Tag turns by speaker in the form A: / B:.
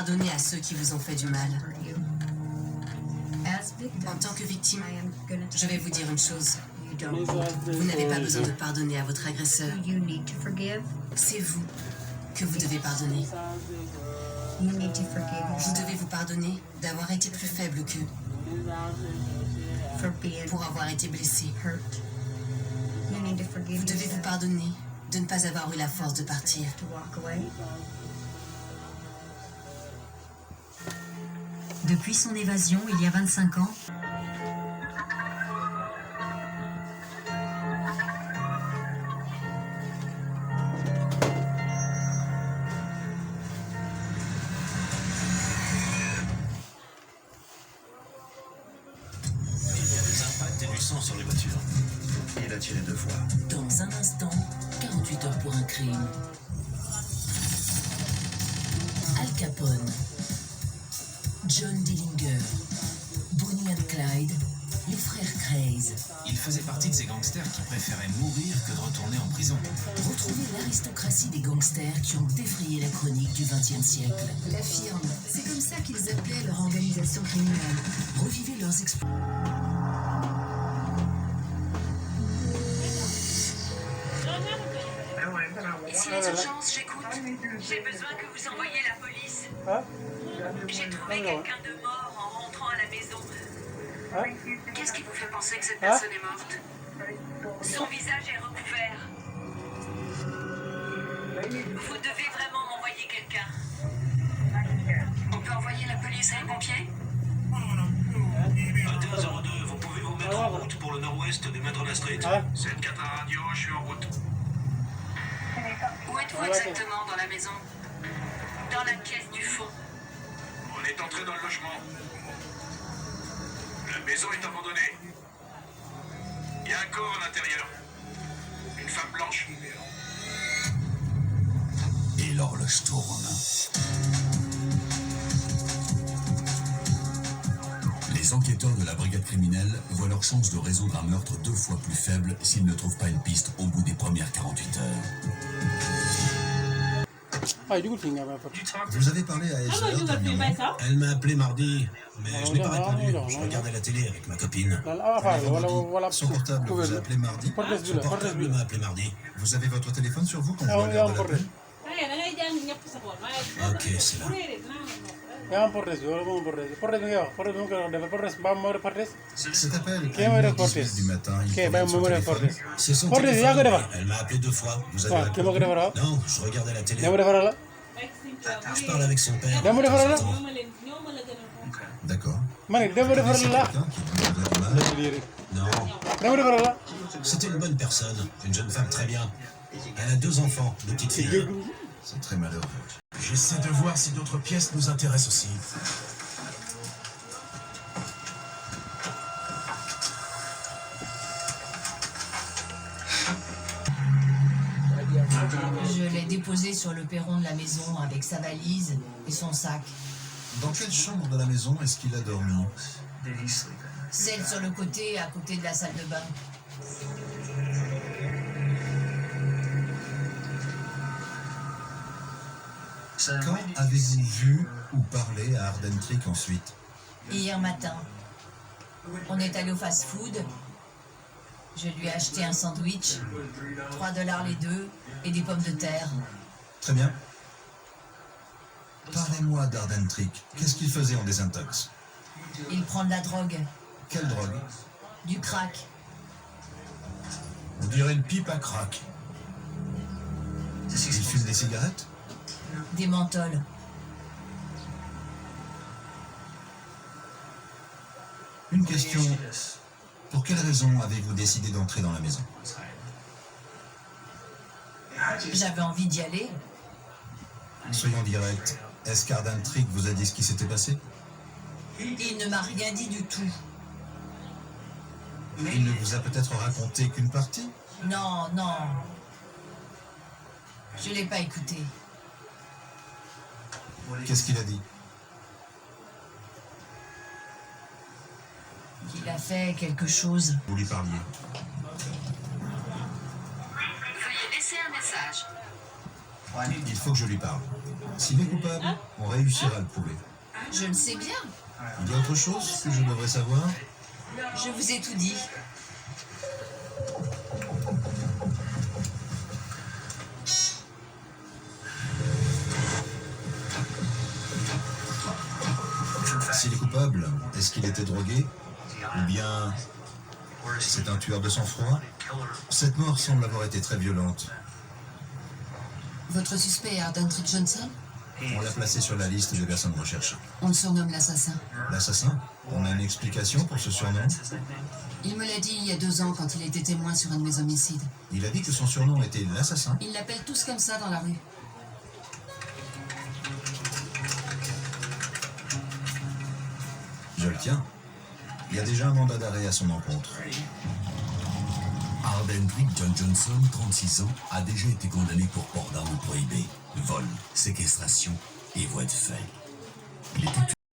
A: pardonner à ceux qui vous ont fait du mal. En tant que victime, je vais vous dire une chose. Vous n'avez pas besoin de pardonner à votre agresseur. C'est vous que vous devez pardonner. Vous devez vous pardonner d'avoir été plus faible qu'eux, pour avoir été blessé. Vous devez vous pardonner de ne pas avoir eu la force de partir.
B: Depuis son évasion, il y a 25 ans,
C: Il y a des impacts et du sang sur les voitures.
D: Il a tiré 2 fois.
A: Dans un instant, 48 heures pour un crime. Al Capone, John Dillinger, Bonnie and Clyde, les frères Craze.
C: Il faisait partie de ces gangsters qui préféraient mourir que de retourner en prison.
A: Retrouvez l'aristocratie des gangsters qui ont défrayé la chronique du XXe siècle. La firme, c'est comme ça qu'ils appelaient leur organisation criminelle. Revivez leurs exploits.
E: Ici les urgences, j'écoute. J'ai besoin que vous envoyiez la police. J'ai trouvé quelqu'un de mort en rentrant à la maison. Qu'est-ce qui vous fait penser que cette personne est morte? Son visage est recouvert. Vous devez vraiment m'envoyer quelqu'un. On peut envoyer la police et les pompiers?
C: 2102, vous pouvez vous mettre en route pour le nord-ouest de Madrona Street. 7-4 à radio, je suis en route.
E: Où êtes-vous exactement dans la maison? Dans la pièce du fond.
C: On est entré dans le logement. La maison est abandonnée. Il y a un corps à l'intérieur. Une femme blanche.
D: Et l'horloge tourne. Les enquêteurs de la brigade criminelle voient leur chance de résoudre un meurtre 2 fois plus faible s'ils ne trouvent pas une piste au bout des premières 48 heures. Vous avez parlé à Heather dernièrement?
C: Elle m'a appelé mardi, mais je n'ai pas répondu. Je regardais la télé avec ma copine.
D: Son portable vous a appelé mardi?
C: Son portable m'a appelé mardi.
D: Vous avez votre téléphone sur vous quand vous regardez l'appel?
C: Ok, c'est là.
D: Cet appel à 1h18 du matin, il provient de son téléphone.
C: C'est son téléphone. Elle m'a appelé 2 fois.
D: Vous avez répondu?
C: Non, je regardais la télé. Je parle avec son père.
D: D'accord.
F: Mani,
D: Vous connaissez quelqu'un qui vous donnerait du mal?
C: Non, c'était une bonne personne, une jeune femme très bien. Elle a 2 enfants, 2 petites filles.
D: C'est très malheureux.
C: J'essaie de voir si d'autres pièces nous intéressent aussi.
A: Je l'ai déposé sur le perron de la maison avec sa valise et son sac.
D: Dans quelle chambre de la maison est-ce qu'il a dormi?
A: Celle sur le côté, à côté de la salle de bain.
D: Quand avez-vous vu ou parlé à Arden Creek ensuite?
A: Hier matin, on est allé au fast-food. Je lui ai acheté un sandwich, 3 $ les deux, et des pommes de terre.
D: Très bien. Parlez-moi d'Arden Creek. Qu'est-ce qu'il faisait en désintox?
A: Il prend de la drogue,
D: Quelle drogue?
A: du crack.
D: On dirait une pipe à crack. Il fume des cigarettes?
A: Des menthols.
D: Une question. Pour quelle raison avez-vous décidé d'entrer dans la maison?
A: J'avais envie d'y aller.
D: Soyons directs. Est-ce qu'Arden Creek vous a dit ce qui s'était passé?
A: Il ne m'a rien dit du tout.
D: Il ne vous a peut-être raconté qu'une partie?
A: Non, non. Je ne l'ai pas écouté.
D: Qu'est-ce qu'il a dit?
A: Il a fait quelque chose.
D: Vous lui parliez.
E: Veuillez laisser un message.
F: Il faut que je lui parle. S'il est coupable, on réussira à le prouver.
A: Je le sais bien.
F: Il y a autre chose que je devrais savoir?
A: Je vous ai tout dit.
F: S'il est coupable, est-ce qu'il était drogué? Ou bien c'est un tueur de sang-froid? Cette mort semble avoir été très violente.
A: Votre suspect est Ardentry Johnson?
F: On l'a placé sur la liste des personnes recherchées.
A: On le surnomme l'assassin.
F: L'assassin? On a une explication pour ce surnom?
A: Il me l'a dit il y a 2 ans quand il était témoin sur un de mes homicides.
F: Il a dit que son surnom était l'assassin?
A: Ils l'appellent tous comme ça dans la rue.
F: Je le tiens. Il y a déjà un mandat d'arrêt à son encontre.
D: Ardentry John Johnson, 36 ans, a déjà été condamné pour port d'armes prohibées, vol, séquestration et voies de fait.